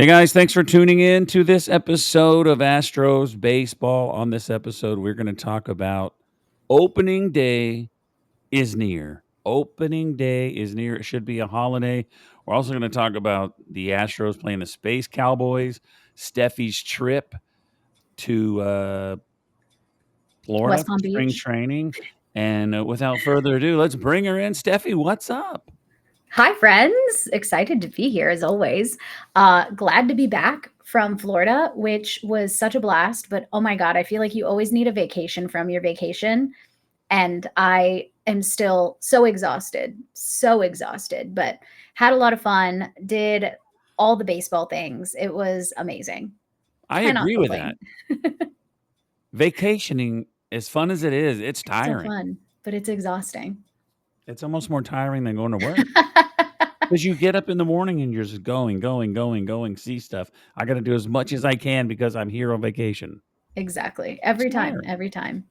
Hey guys, thanks for tuning in to this episode of Astros Baseball. On this episode, we're going to talk about opening day is near. Opening day is near. It should be a holiday. We're also going to talk about the Astros playing the Space Cowboys, Steffi's trip to Florida West for Palm spring Beach. training. And without further ado, let's bring her in. Steffi, what's up? Hi, friends. Excited to be here as always. Glad to be back from Florida, which was such a blast. But oh my God, I feel like you always need a vacation from your vacation. And I am still so exhausted, but had a lot of fun, did all the baseball things. It was amazing. I Cannot agree with that. complain. Vacationing, as fun as it is, it's Still tiring. fun, but it's exhausting. It's almost more tiring than going to work because you get up in the morning and you're just going, see stuff. I got to do as much as I can because I'm here on vacation. Exactly. It's Every time, tiring. every time.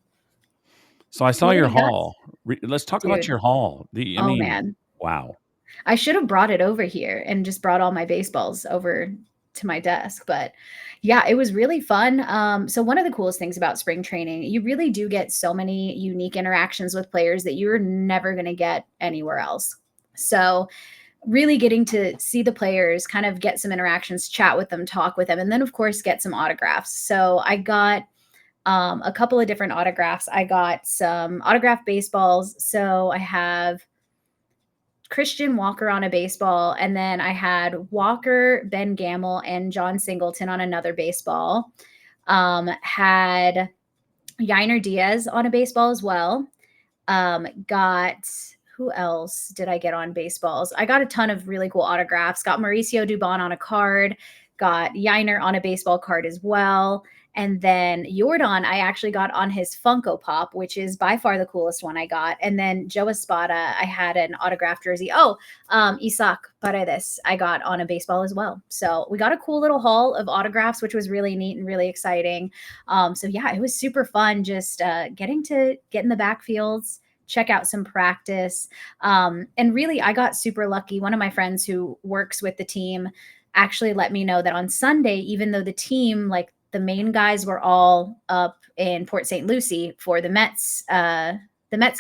So I saw What do your we got, haul. Let's talk about dude? your haul. I Oh mean, man. wow. I should have brought it over here and just brought all my baseballs over to my desk, but yeah, it was really fun. So one of the coolest things about spring training, you really do get so many unique interactions with players that you're never going to get anywhere else. So really getting to see the players, kind of get some interactions, chat with them, talk with them, and then of course get some autographs. So I got a couple of different autographs. I got some autographed baseballs. So I have Christian Walker on a baseball, and then I had Walker, Ben Gamel, and John Singleton on another baseball. Had Yiner Diaz on a baseball as well. Got who else did I get on baseballs? I got a ton of really cool autographs. Got Mauricio Dubon on a card. Got Yiner on a baseball card as well. And then Jordan, I actually got on his Funko Pop, which is by far the coolest one I got. And then Joe Espada, I had an autographed jersey. Oh, Isaac Paredes, I got on a baseball as well. So we got a cool little haul of autographs, which was really neat and really exciting. So yeah, it was super fun just getting to get in the backfields, check out some practice. And really, I got super lucky. One of my friends who works with the team actually let me know that on Sunday, even though the team, like the main guys were all up in Port St. Lucie for the Mets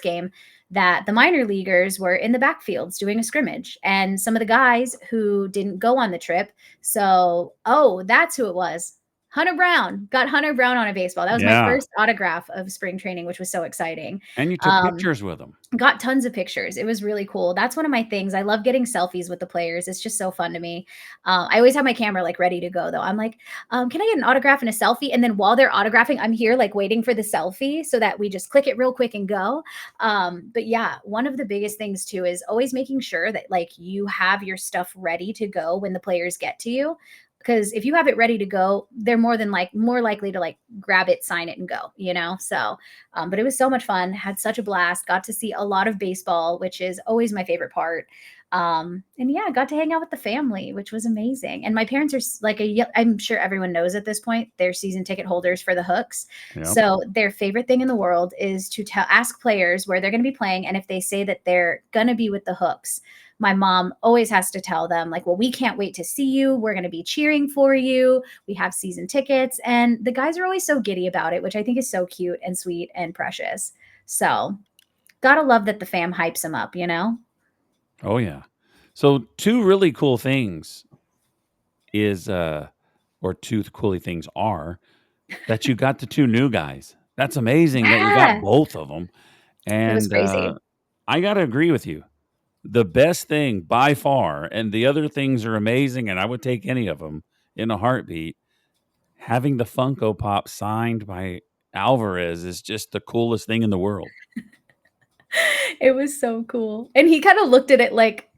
game, that the minor leaguers were in the backfields doing a scrimmage. And some of the guys who didn't go on the trip. So, oh, that's who it was. Hunter Brown, got Hunter Brown on a baseball. That was my Yeah. first autograph of spring training, which was so exciting. And you took Um, pictures with them. got tons of pictures. It was really cool. That's one of my things. I love getting selfies with the players. It's just so fun to me. I always have my camera like ready to go though. I'm like, can I get an autograph and a selfie? And then while they're autographing, I'm here like waiting for the selfie so that we just click it real quick and go. But yeah, one of the biggest things too is always making sure that like you have your stuff ready to go when the players get to you, because if you have it ready to go, they're more likely to like grab it, sign it, and go, you know? So, but it was so much fun, had such a blast, got to see a lot of baseball, which is always my favorite part. And yeah, got to hang out with the family, which was amazing. And my parents are like I'm sure everyone knows at this point, they're season ticket holders for the Hooks. Yep. So their favorite thing in the world is to ask players where they're going to be playing. And if they say that they're going to be with the Hooks, my mom always has to tell them like, well, we can't wait to see you, we're going to be cheering for you, we have season tickets. And the guys are always so giddy about it, which I think is so cute and sweet and precious. So gotta love that the fam hypes them up, you know? Oh, yeah. So, two really cool things is, or two cool things are that you got the two new guys. That's amazing that you got Yeah, both of them. it was And crazy. I got to agree with you. The best thing by far, and the other things are amazing, and I would take any of them in a heartbeat. Having the Funko Pop signed by Alvarez is just the coolest thing in the world. It was so cool. And he kind of looked at it like,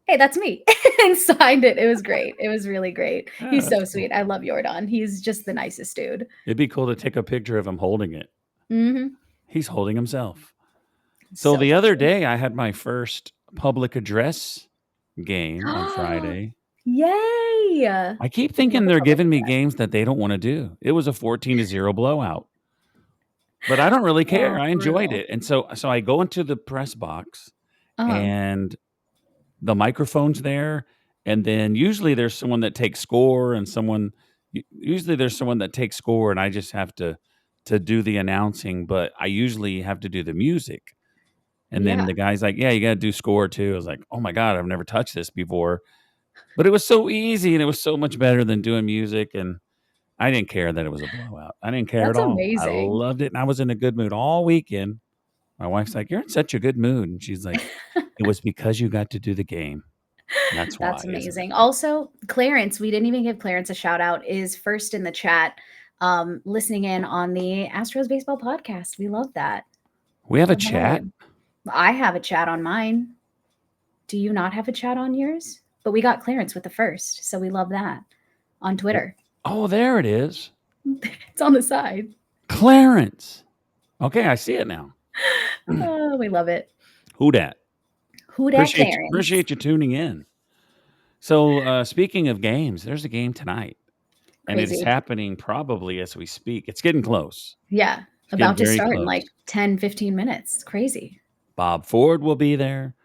hey, that's me, and signed it. It was great. It was really great. Yeah, He's that's so cool. sweet. I love Jordan. He's just the nicest dude. It'd be cool to take a picture of him holding it. Hmm. He's holding himself. So So the other cute. day, I had my first public address game on Friday. Yay! I keep Love thinking a they're public giving me address. games that they don't want to do. It was a 14-0 blowout, but I don't really care. Oh, I enjoyed brutal. it. And so I go into the press box Uh-huh. and the microphone's there and then usually there's someone that takes score and usually there's someone that takes score and I just have to do the announcing, but I usually have to do the music. And then Yeah. the guy's like, "Yeah, you gotta do score too." I was like, "Oh my god, I've never touched this before." But it was so easy and it was so much better than doing music, and I didn't care that it was a blowout. I didn't care at That's all. I amazing. loved it, and I was in a good mood all weekend. My wife's like, "You're in such a good mood," and she's like, "It was because you got to do the game. That's why, That's isn't it?" amazing. Also, Clarence, we didn't even give Clarence a shout out, is first in the chat, listening in on the Astros baseball podcast. We love that. We have a Hello, chat? hello. I have a chat on mine. Do you not have a chat on yours? But we got Clarence with the first, so we love that on W Twitter. Oh, there it is. It's on the side. Clarence. Okay, I see it now. Oh, we love it. Who dat? Who dat Clarence? Appreciate you tuning in. So, speaking of games, there's a game tonight, and it is Crazy. happening probably as we speak. It's getting close. Yeah. It's getting About to very start in close. like 10, 15 minutes. It's crazy. Bob Ford will be there.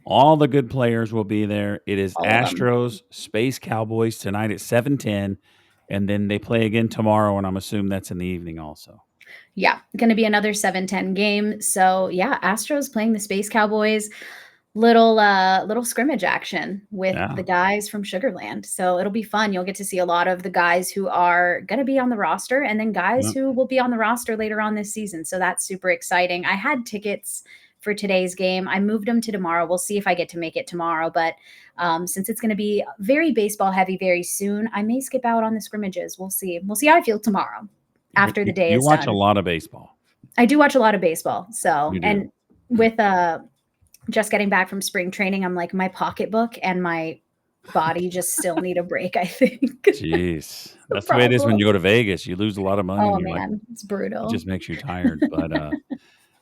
All the good players will be there. It is All of them. Astros, Space Cowboys tonight at 7:10, and then they play again tomorrow, and I'm assuming that's in the evening also. Yeah, going to be another 7-10 game. So, yeah, Astros playing the Space Cowboys. Little scrimmage action with Yeah. the guys from Sugarland. So, it'll be fun. You'll get to see a lot of the guys who are going to be on the roster and then guys Yep. who will be on the roster later on this season. So, that's super exciting. I had tickets for today's game. I moved them to tomorrow. We'll see if I get to make it tomorrow, but since it's going to be very baseball heavy very soon, I may skip out on the scrimmages. We'll see. We'll see how I feel tomorrow But after the day you is watch a done. lot of baseball. I do watch a lot of baseball. So, You do. and with just getting back from spring training, I'm like my pocketbook and my body just still need a break, I think. Jeez. The That's the way it is when problem. you go to Vegas. You lose a lot of money Oh and you're like, man, it's it brutal. just makes you tired. But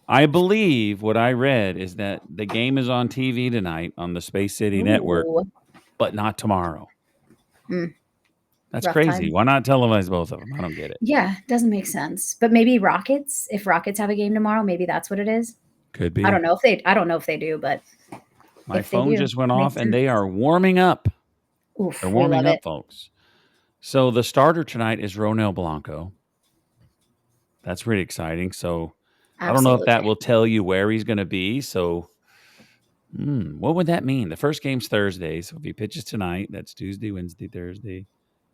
I believe what I read is that the game is on TV tonight on the Space City Network, Ooh. but not tomorrow. Mm, That's rough crazy. time. Why not televise both of them? I don't get it. Yeah, doesn't make sense. But maybe Rockets, if Rockets have a game tomorrow, maybe that's what it is. Could I don't be. know if they I don't know if they do, but My if they phone do, just went off makes and they sense. are warming up. They're Oof, we warming love it. up, folks. So the starter tonight is Ronel Blanco. That's pretty exciting. So I don't know if that Absolutely. will tell you where he's going to be. So what would that mean? The first game's Thursday. So if he pitches tonight, that's Tuesday, Wednesday, Thursday.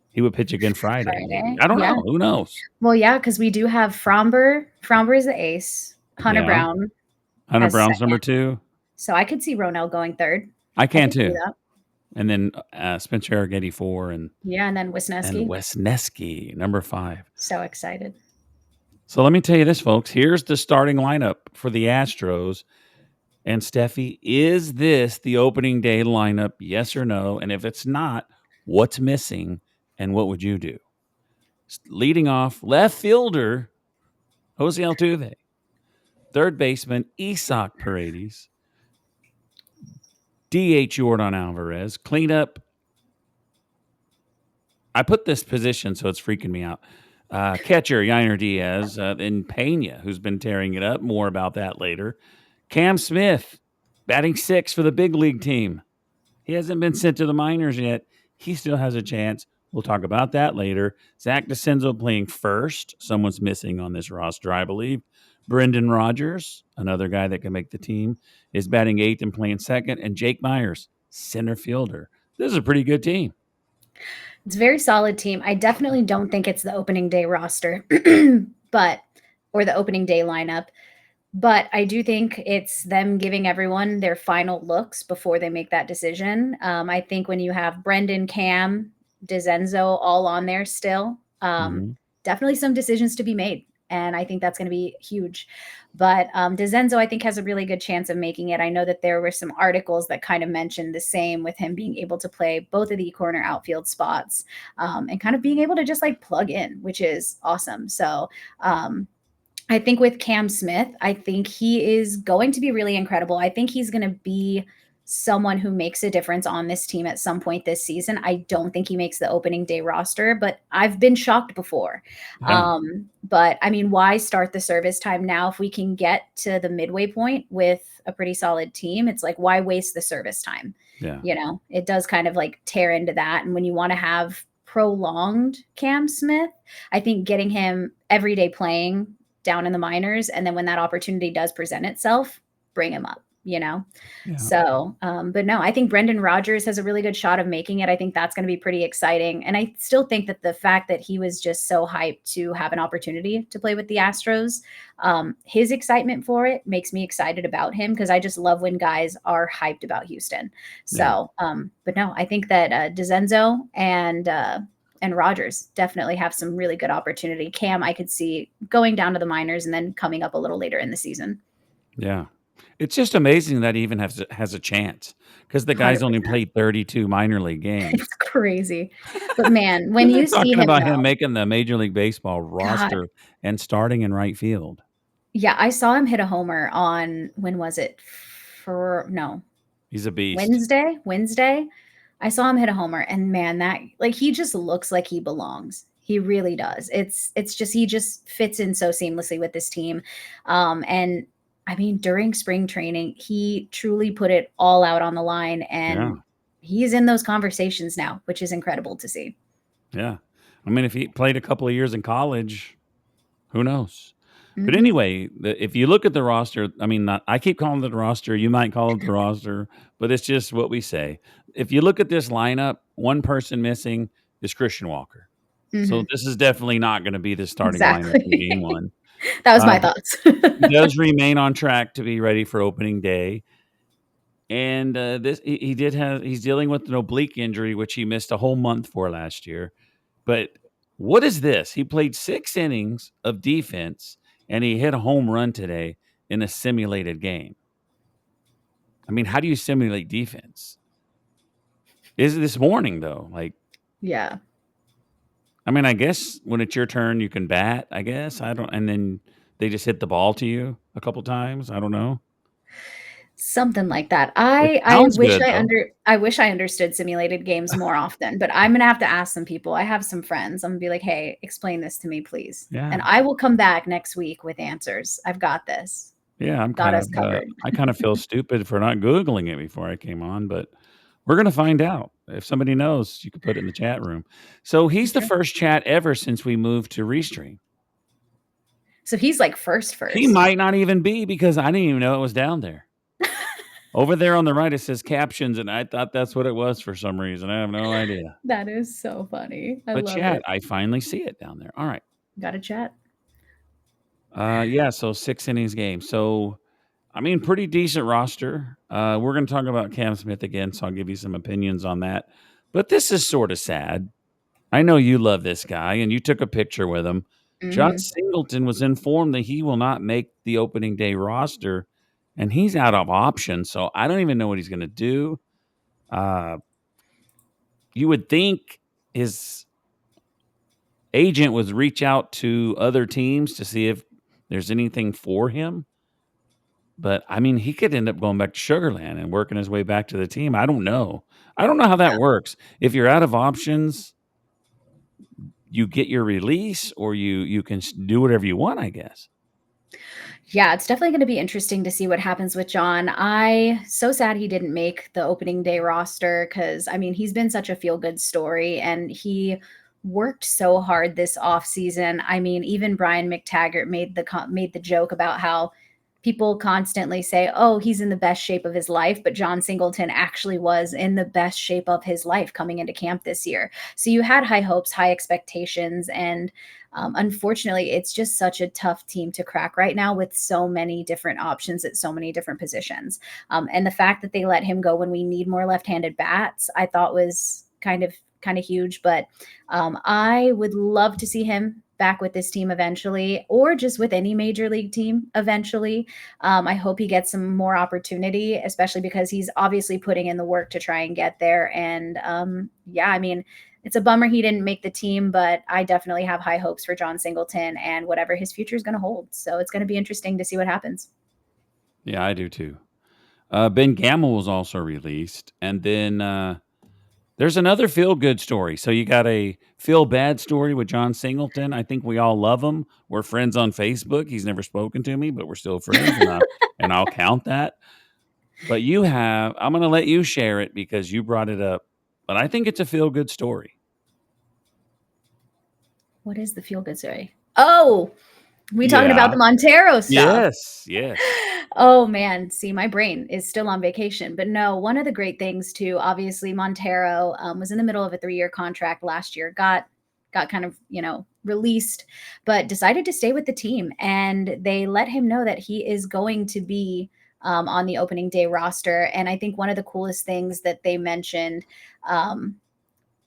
He would pitch again Friday, maybe. Friday. I don't Yeah. know. Who knows? Well, yeah, because we do have Fromber. Fromber is the ace. Hunter Yeah. Brown Hunter as Brown's number second. 2. So I could see Ronell going third. I I can could see too. that. And then Spencer Arrighetti 4 Yeah, and then and Wisniewski. Wesneski number 5. So excited. So let me tell you this, folks. Here's the starting lineup for the Astros. And Steffi, is this the opening day lineup? Yes or no? And if it's not, what's missing and what would you do? Leading off, left fielder, Jose Altuve. Third baseman, Isak Paredes. DH Jordan Alvarez. Cleanup. I put this position so it's freaking me out. Catcher, Yainer Diaz. And Pena, who's been tearing it up. More about that later. Cam Smith, batting 6 for the big league team. He hasn't been sent to the minors yet. He still has a chance. We'll talk about that later. Zach DeCenzo playing first. Someone's missing on this roster, I believe. Brendan Rodgers, another guy that can make the team, is batting 8th and playing second. And Jake Myers, center fielder. This is a pretty good team. It's a very solid team. I definitely don't think it's the opening day roster, but or the opening day lineup. But I do think it's them giving everyone their final looks before they make that decision. I think when you have Brendan, Cam, DeZenzo all on there still, Mm-hmm. definitely some decisions to be made. And I think that's going to be huge. But DeZenzo, I think, has a really good chance of making it. I know that there were some articles that kind of mentioned the same with him being able to play both of the corner outfield spots and kind of being able to just like plug in, which is awesome. So, I think with Cam Smith, I think he is going to be really incredible. I think he's going to be someone who makes a difference on this team at some point this season. I don't think he makes the opening day roster, but I've been shocked before. Yeah. But I mean, why start the service time now if we can get to the midway point with a pretty solid team? It's like, why waste the service time? Yeah. It does kind of like tear into that. And when you want to have prolonged Cam Smith, I think getting him every day playing down in the minors, and then when that opportunity does present itself, bring him up. Yeah. So, but no, I think Brendan Rodgers has a really good shot of making it. I think that's going to be pretty exciting. And I still think that the fact that he was just so hyped to have an opportunity to play with the Astros, his excitement for it makes me excited about him because I just love when guys are hyped about Houston. Yeah. So, but no, I think that DeZenzo and Rogers definitely have some really good opportunity. Cam, I could see going down to the minors and then coming up a little later in the season. Yeah. It's just amazing that he even has a chance because the guy's only 100%. played 32 minor league It's games. crazy. But man, when And they're you see talking him about him though, making the Major League Baseball God, roster and starting in right field. yeah, I saw him hit a homer on when was it? For no, He's a beast. Wednesday. I saw him hit a homer and man, that like he just looks like he belongs. He really does. It's just he just fits in so seamlessly with this team. And I mean, during spring training, he truly put it all out on the line Yeah. and he's in those conversations now, which is incredible to see. Yeah. I mean, if he played a couple of years in college, who knows? But Mhm. anyway, if you look at the roster, I mean, not, I keep calling it the roster. You might call it the roster, but it's just what we say. If you look at this lineup, one person missing is Christian Walker. So Mhm. this is definitely not going to be the starting lineup in game Exactly. one. That was my But thoughts. he does remain on track to be ready for opening day. And this he did have he's dealing with an oblique injury, which he missed a whole month for last year. But what is this? He played 6 innings of defense and he hit a home run today in a simulated game. I mean, how do you simulate defense? Is it this morning though? Like, Yeah. I mean, I guess when it's your turn, you can bat. I guess I don't, and then they just hit the ball to you a couple times. I don't know. Something like that. It I sounds wish good though. I wish I understood simulated games more often, but I'm gonna have to ask some people. I have some friends. I'm gonna be like, "Hey, explain this to me, please." And Yeah, I will come back next week with answers. I've got this. yeah. Got us covered. I kind of feel stupid for not googling it before I came on, but we're gonna find out. If somebody knows, you could put it in the chat room. So he's the Sure. first chat ever since we moved to Restream. So he's like first He first. might not even be because I didn't even know it was down there. Over there on the right, it says captions, and I thought that's what it was for some reason. I have no idea. That is so funny. I But love chat, it. I finally see it down there. All right. Gotta chat. Yeah, so 6 innings game. So, I mean, pretty decent roster. We're going to talk about Cam Smith again, so I'll give you some opinions on that. But this is sort of sad. I know you love this guy, and you took a picture with him. John Mhm. Singleton was informed that he will not make the opening day roster, and he's out of options. So I don't even know what he's going to do. Uh, you would think his agent would reach out to other teams to see if there's anything for him. But I mean, he could end up going back to Sugarland and working his way back to the team. I don't know. I don't know how that Yeah. works. If you're out of options, you get your release, or you can do whatever you want, I guess. Yeah, it's definitely going to be interesting to see what happens with John. I so sad he didn't make the opening day roster cuz I mean, he's been such a feel good story and he worked so hard this off season. I mean, even Brian McTaggart made the joke about how people constantly say, "Oh, he's in the best shape of his life," but John Singleton actually was in the best shape of his life coming into camp this year. So you had high hopes, high expectations, and unfortunately, it's just such a tough team to crack right now with so many different options at so many different positions. And the fact that they let him go when we need more left-handed bats, I thought was kind of huge. But I would love to see him back with this team eventually, or just with any major league team eventually. I hope he gets some more opportunity, especially because he's obviously putting in the work to try and get there. And yeah, I mean, it's a bummer he didn't make the team, but I definitely have high hopes for John Singleton and whatever his future is going to hold. So it's going to be interesting to see what happens. Yeah, I do too. Ben Gamel was also released, and then there's another feel good story. So you got a feel bad story with John Singleton. I think we all love him. We're friends on Facebook. He's never spoken to me, but we're still friends, and I'll count that. But I'm going to let you share it because you brought it up. But I think it's a feel good story. What is the feel good story? Oh, we talking about Yeah. the Montero stuff. Yes. Yes. Oh man, see, my brain is still on vacation. But no, one of the great things too, obviously, Montero was in the middle of a 3-year contract last year. Got kind of released, but decided to stay with the team, and they let him know that he is going to be on the opening day roster. And I think one of the coolest things that they mentioned.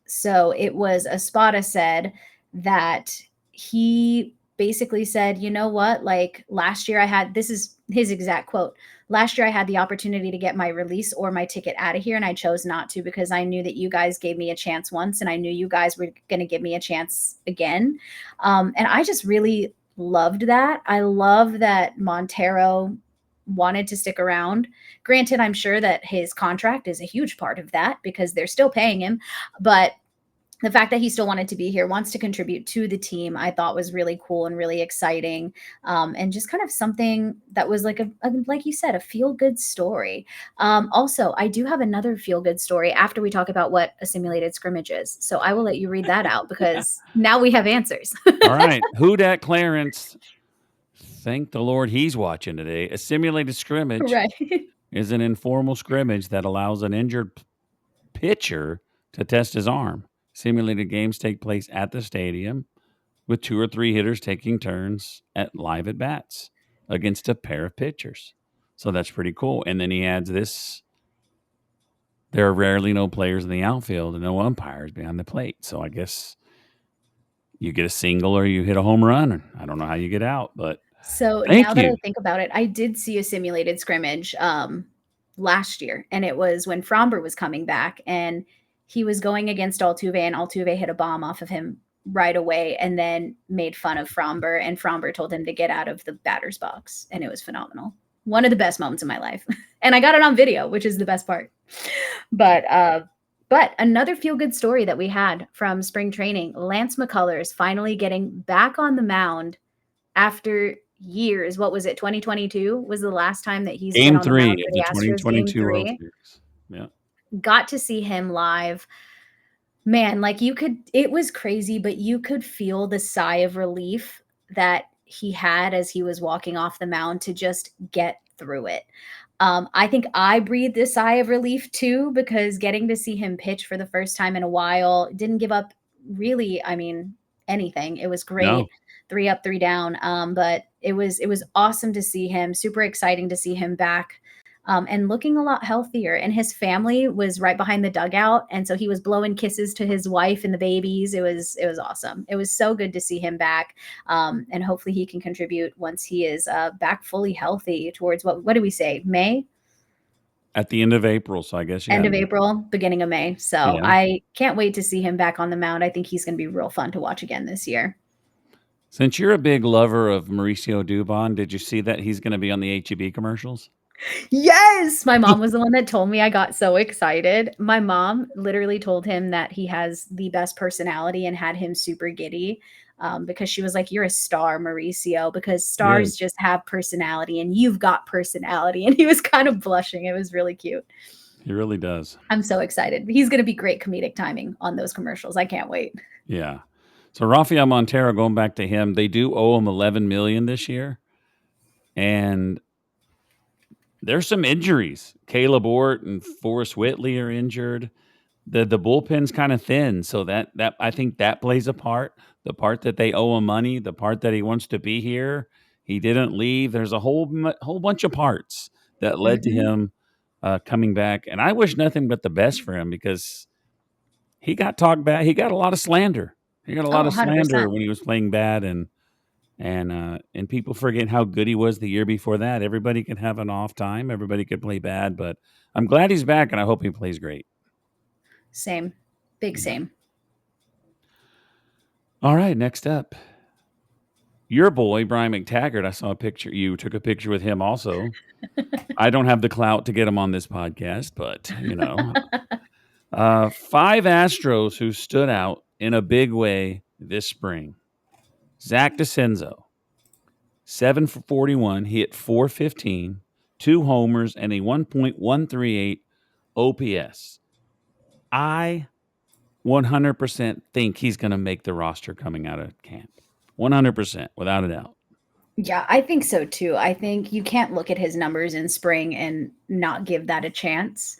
So it was Espada said that he basically said, you know what, like last year I had, this is his exact quote, last year I had the opportunity to get my release or my ticket out of here, and I chose not to because I knew that you guys gave me a chance once, and I knew you guys were going to give me a chance again. And I just really loved that. I love that Montero wanted to stick around. Granted, I'm sure that his contract is a huge part of that because they're still paying him, but the fact that he still wanted to be here, wants to contribute to the team, I thought was really cool and really exciting, and just kind of something that was like like you said, a feel good story. Also, I do have another feel good story after we talk about what a simulated scrimmage is. So I will let you read that out because now we have answers. All right. Who dat Clarence? Thank the Lord he's watching today. A simulated scrimmage Right. is an informal scrimmage that allows an injured pitcher to test his arm. Simulated games take place at the stadium with 2 or 3 hitters taking turns at live at bats against a pair of pitchers. So that's pretty cool. And then he adds this: there are rarely no players in the outfield and no umpires behind the plate. So I guess you get a single or you hit a home run. I don't know how you get out, but So now thank that I you. think about it, I did see a simulated scrimmage last year, and it was when Fromber was coming back, and he was going against Altuve, and Altuve hit a bomb off of him right away, and then made fun of Fromber, and Fromber told him to get out of the batter's box, and it was phenomenal. One of the best moments of my life, and I got it on video, which is the best part. But another feel good story that we had from spring training: Lance McCullers finally getting back on the mound after years. What was it? 2022 was the last time that he's been Game on the 3 mound for of the the Astros. Game 2022 World 3. Series. Yeah. Got to see him live. Man, like it was crazy, but you could feel the sigh of relief that he had as he was walking off the mound to just get through it. I think I breathed a sigh of relief too, because getting to see him pitch for the first time in a while, didn't give up really, I mean, anything. It was No. great. 3 up, 3 down. But it was awesome to see him. Super exciting to see him back. And looking a lot healthier. And his family was right behind the dugout, and so he was blowing kisses to his wife and the babies. It was awesome. It was so good to see him back, and hopefully he can contribute once he is back fully healthy towards what do we say, May? At the end of April, so I guess, yeah. End of April, beginning of May. So Yeah. I can't wait to see him back on the mound. I think he's going to be real fun to watch again this year. Since you're a big lover of Mauricio Dubon, did you see that he's gonna be on the HEB commercials? Yes, my mom was the one that told me. I got so excited. My mom literally told him that he has the best personality and had him super giddy, because she was like, "You're a star, Mauricio, because He is. stars just have personality and you've got personality." And he was kind of blushing. It was really cute. He really does. I'm so excited. He's going to be great comedic timing on those commercials. I can't wait. Yeah. So Rafael Montero, going back to him, they do owe him $11 million this year, and there's some injuries. Caleb Ort and Forrest Whitley are injured. The bullpen's kind of thin, so that I think that plays a part. The part that they owe him money, the part that he wants to be here, he didn't leave. There's a whole bunch of parts that led to Mhm. him coming back, and I wish nothing but the best for him because he got talked bad. He got a lot of slander. He got a Oh, lot of slander 100%. when he was playing bad, and people forget how good he was the year before that. Everybody can have an off time. Everybody could play bad, but I'm glad he's back, and I hope he plays great. Same. Big Yeah. same. All right, next up, your boy Brian McTaggart. I saw a picture. You took a picture with him also. I don't have the clout to get him on this podcast, but 5 Astros who stood out in a big way this spring. Zach DeCenzo, 7 for 41. He hit 415, 2 homers, and a 1.138 OPS. I 100% think he's going to make the roster coming out of camp. 100%, without a doubt. Yeah, I think so too. I think you can't look at his numbers in spring and not give that a chance.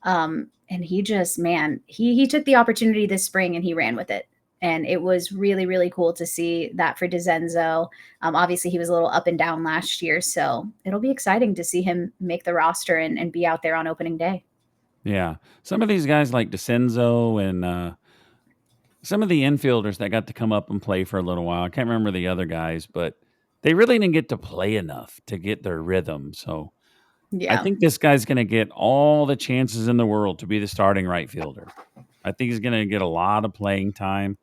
And he just, man, he took the opportunity this spring and he ran with it. And it was really, really cool to see that for DeZenzo. Obviously, he was a little up and down last year, so it'll be exciting to see him make the roster and be out there on opening day. Yeah. Some of these guys like DeCenzo and some of the infielders that got to come up and play for a little while. I can't remember the other guys, but they really didn't get to play enough to get their rhythm. So I Yeah. think this guy's going to get all the chances in the world to be the starting right fielder. I think he's going to get a lot of playing time.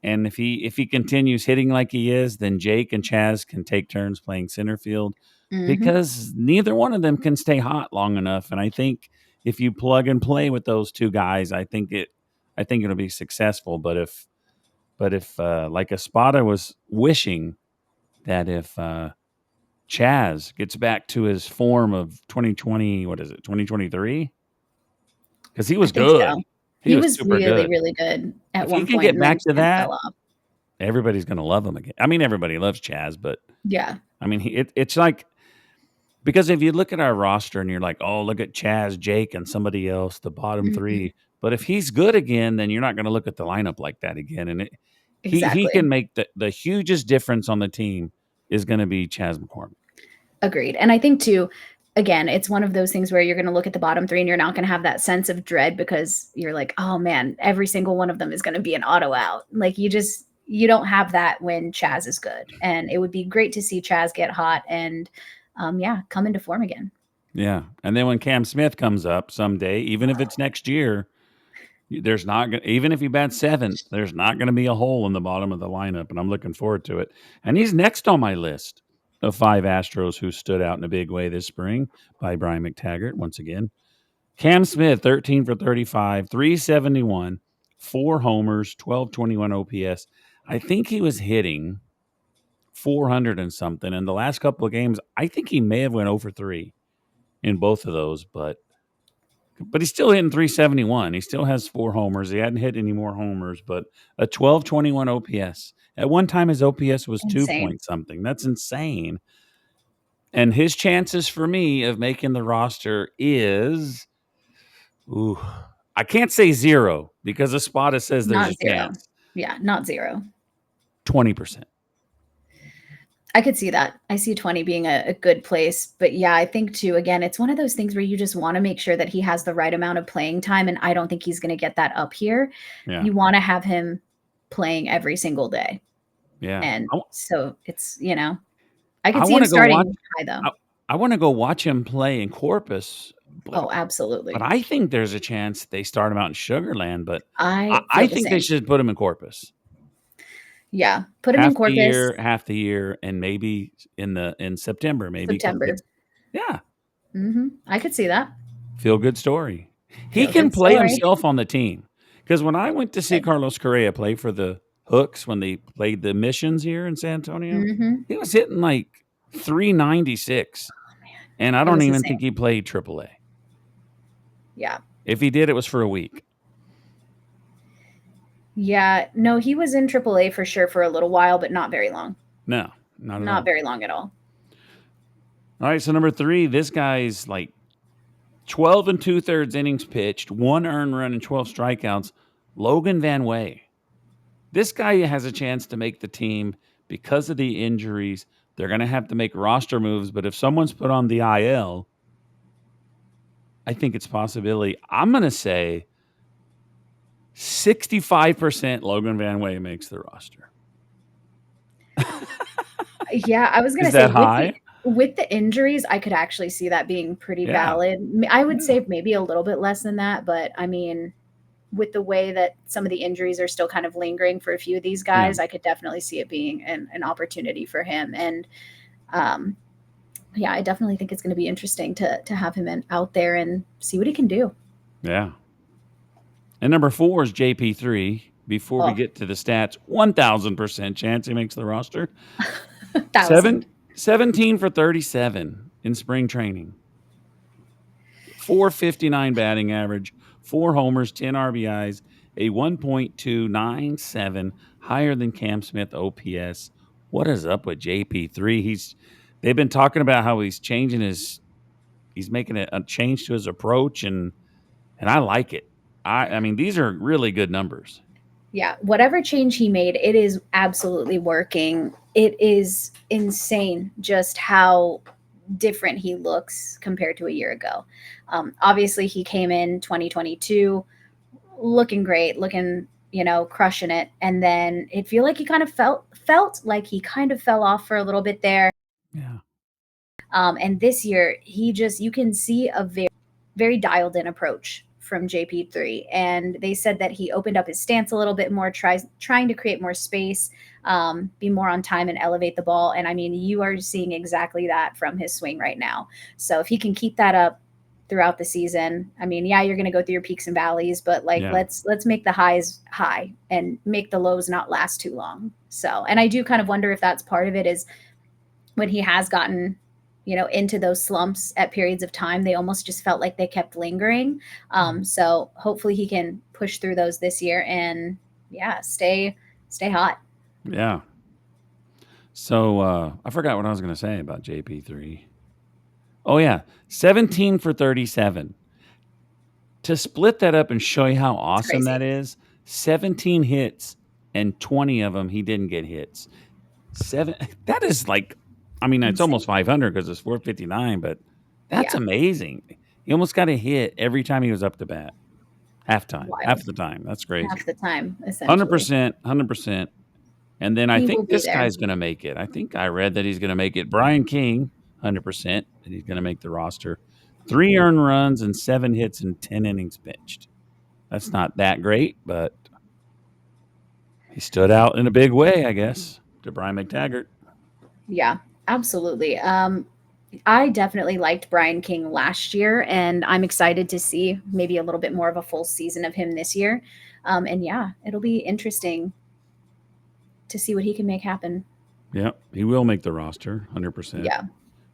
And if he continues hitting like he is, then Jake and Chaz can take turns playing center field Hmm. because neither one of them can stay hot long enough. And I think if you plug and play with those two guys, I think it'll be successful. But if like Espada was wishing that if Chaz gets back to his form of 2020, what is it, 2023? Because he I was think good. so. He He was was super really, good. really good at If he one can point get and then back just to kind of fell that, off. everybody's going to love him again. I mean, everybody loves Chaz, but Yeah. I mean, it's like because if you look at our roster and you're like, oh, look at Chaz, Jake, and somebody else, the bottom Hmm. three. But if he's good again, then you're not going to look at the lineup like that again. And he Exactly. can make the hugest difference on the team is going to be Chaz McCormick. Agreed. And I think too, again, it's one of those things where you're going to look at the bottom three and you're not going to have that sense of dread because you're like, oh man, every single one of them is going to be an auto out. Like you don't have that when Chaz is good. And it would be great to see Chaz get hot and yeah, come into form again. Yeah. And then when Cam Smith comes up someday, even if it's next year, there's not going even if he bats seventh, there's not going to be a hole in the bottom of the lineup. And I'm looking forward to it. And he's next on my list of 5 Astros who stood out in a big way this spring by Brian McTaggart once again. Cam Smith, 13 for 35, 371, 4 homers, 1221 OPS. I think he was hitting 400 and something. In the last couple of games, I think he may have went over 3 in both of those, but he's still hitting 371. He still has 4 homers. He hadn't hit any more homers, but a 1221 OPS. At one time, his OPS was 2 Insane. point something. That's insane. And his chances for me of making the roster is, ooh, I can't say 0 because Espada says there's Not a zero. chance. Yeah, not zero. 20%. I could see that. I see 20 being a good place. But yeah, I think too, again, it's one of those things where you just want to make sure that he has the right amount of playing time. And I don't think he's going to get that up here. Yeah. You want to have him playing every single day. Yeah. And so I I could see want him to go watch. starting high though. I, I want to go watch him play in Corpus, but Oh, absolutely. I think there's a chance they start him out in Sugarland. But I, I I feel the think they same. should put him in Corpus Yeah. Put him in Corpus, half the year, and maybe in September, maybe because September. it's yeah, I could see that. feel good story. He Feel can good play story. himself on the team because when I went to see Good. Carlos Correa play for the Hooks when they played the Missions here in San Antonio, Hmm. he was hitting like 396. And I It don't was even insane. think he played AAA. Yeah. If he did, it was for a week. Yeah. No, he was in AAA for sure for a little while, but not very long. No, not at Not all. very long at all. All right, so number 3, this guy's like 12 and 2/3 innings pitched, 1 earned run and 12 strikeouts. Logan Van Way. This guy has a chance to make the team because of the injuries. They're going to have to make roster moves, but if someone's put on the IL, I think it's a possibility. I'm going to say 65% Logan Van Way makes the roster. Yeah, I was gonna Is say that high? with the injuries, I could actually see that being pretty Yeah. valid. I would Yeah. say maybe a little bit less than that, but I mean, with the way that some of the injuries are still kind of lingering for a few of these Yeah. guys, I could definitely see it being an opportunity for him. And um, yeah, I definitely think it's going to be interesting to have him out there and see what he can do. Yeah. And number 4 is JP3. Before we Oh, get to the stats, 1,000% chance he makes the roster. 1,000. 17 for 37 in spring training. .459 batting average, 4 homers, 10 RBIs, a 1.297, higher than Cam Smith OPS. What is up with JP3? They've been talking about how he's making a change to his approach, and I like it. I mean, these are really good numbers. Yeah, whatever change he made, it is absolutely working. It is insane just how different he looks compared to a year ago. Obviously, he came in 2022 looking great, looking, crushing it, and then it feel like he kind of felt like he kind of fell off for a little bit there. Yeah. And this year, you can see a very dialed in approach from JP3. And they said that he opened up his stance a little bit more, trying to create more space, be more on time and elevate the ball. And I mean, you are seeing exactly that from his swing right now. So if he can keep that up throughout the season, I mean, yeah, you're going to go through your peaks and valleys, but like, Yeah. let's make the highs high and make the lows not last too long. So, and I do kind of wonder if that's part of it, is when he has gotten into those slumps at periods of time, they almost just felt like they kept lingering. So hopefully he can push through those this year and yeah, stay hot. Yeah. So I forgot what I was going to say about JP3. Oh yeah, 17 for 37. To split that up and show you how It's awesome that crazy. is, 17 hits and 20 of them he didn't get hits. That is like, I mean, it's Insane. almost 500 because it's 459, but that's Yeah, amazing. He almost got a hit every time he was up to bat. Half wild. the time. That's Half crazy. the time, essentially. 100%, 100%. And then I He will think be this there. guy's going to make it. I think I read that he's going to make it. Brian King, 100%, that he's going to make the roster. 3 earned runs and 7 hits and 10 innings pitched. That's not that great, but he stood out in a big way, I guess, to Brian McTaggart. Yeah, absolutely. I definitely liked Brian King last year, and I'm excited to see maybe a little bit more of a full season of him this year. And yeah, it'll be interesting to see what he can make happen. Yeah, he will make the roster, 100%. Yeah,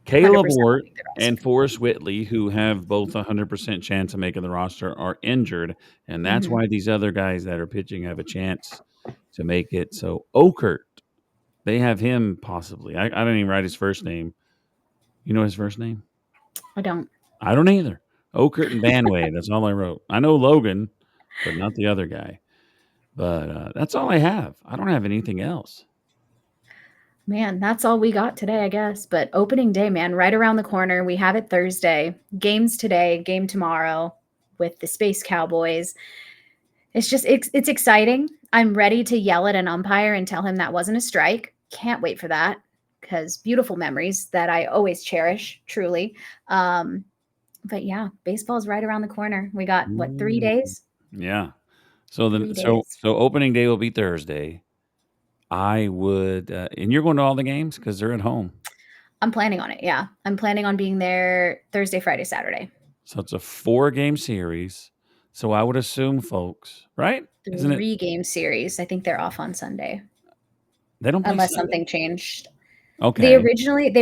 Caleb 100% will Ort make the and roster. Forrest Whitley, who have both a 100% chance of making the roster, are injured, and that's Hmm. why these other guys that are pitching have a chance to make it. So Okert, they have him possibly. I don't even write his first name. You know his first name? I don't. I don't either. Okert and Banway. That's all I wrote. I know Logan, but not the other guy. But that's all I have. I don't have anything else. Man, that's all we got today, I guess. But opening day, man, right around the corner. We have it Thursday. Games today, game tomorrow with the Space Cowboys. It's exciting. I'm ready to yell at an umpire and tell him that wasn't a strike. Can't wait for that because beautiful memories that I always cherish, truly. But yeah, baseball's right around the corner. We got what, three Mm, days? yeah. So then, 3 days. so opening day will be Thursday. I would, and you're going to all the games because they're at home. I'm planning on it. Yeah, I'm planning on being there Thursday, Friday, Saturday. So it's a 4-game series. So I would assume, folks, right? Isn't it? 3 game series. I think they're off on Sunday They don't play unless Sunday. something changed. Okay, They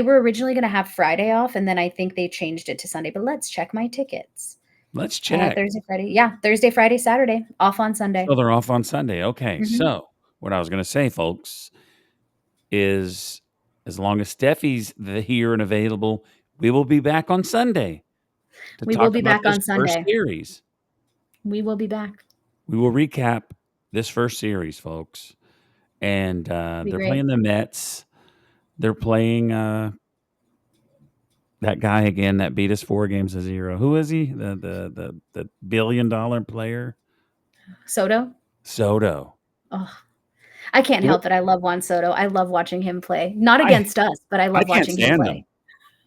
were originally going to have Friday off, and then I think they changed it to Sunday. But let's check my tickets. let's check. Thursday, Friday. Yeah, Thursday, Friday, Saturday. Off on Sunday. So they're off on Sunday. Okay. Hmm. So what I was going to say, folks, is as long as Steffi's here and available, we will be back on Sunday to We will talk be about back this on first Sunday. series. We will be back. We will recap this first series, folks. And Be they're great. playing the Mets. They're playing that guy again that beat us 4 games to 0. Who is he? The $1 billion player? Soto. Soto. Oh, I can't Well, help it. I love Juan Soto. I love watching him play. Not I against us, but I I love can't watching him stand play. him.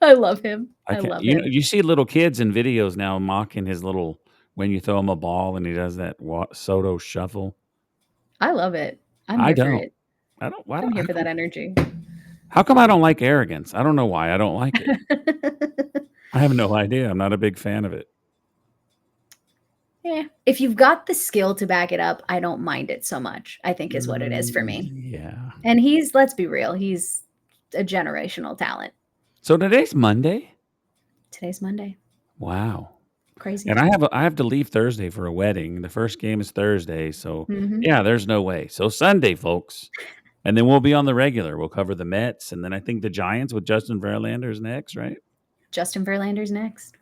I love him. I I can't. love You know, him. you see little kids in videos now mocking his little when you throw him a ball and he does that Soto shuffle. I love it. I'm I here for don't. it. I don't. Why I'm don't, here for that energy. how come I don't like arrogance? I don't know why I don't like it. I have no idea. I'm not a big fan of it. Yeah. If you've got the skill to back it up, I don't mind it so much, I think is what it is for me. Yeah. And let's be real, he's a generational talent. So today's Monday. Today's Monday. Wow. Crazy. And I have to leave Thursday for a wedding. The first game is Thursday, so Mhm. yeah, there's no way. So Sunday, folks, and then we'll be on the regular. We'll cover the Mets, and then I think the Giants with Justin Verlander is next, right? Justin Verlander's next.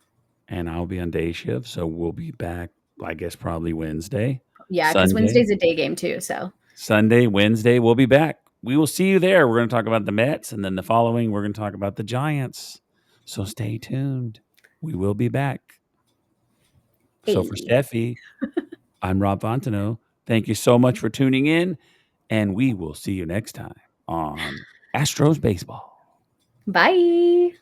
And I'll be on day shift, so we'll be back, I guess, probably Wednesday. Yeah, because Sunday, Wednesday's a day game too, so Sunday, Wednesday, we'll be back. We will see you there. We're going to talk about the Mets, and then the following, we're going to talk about the Giants. So stay tuned. We will be back. So for hey. Steffi, I'm Rob Fontenot. Thank you so much for tuning in, and we will see you next time on Astros Baseball. Bye.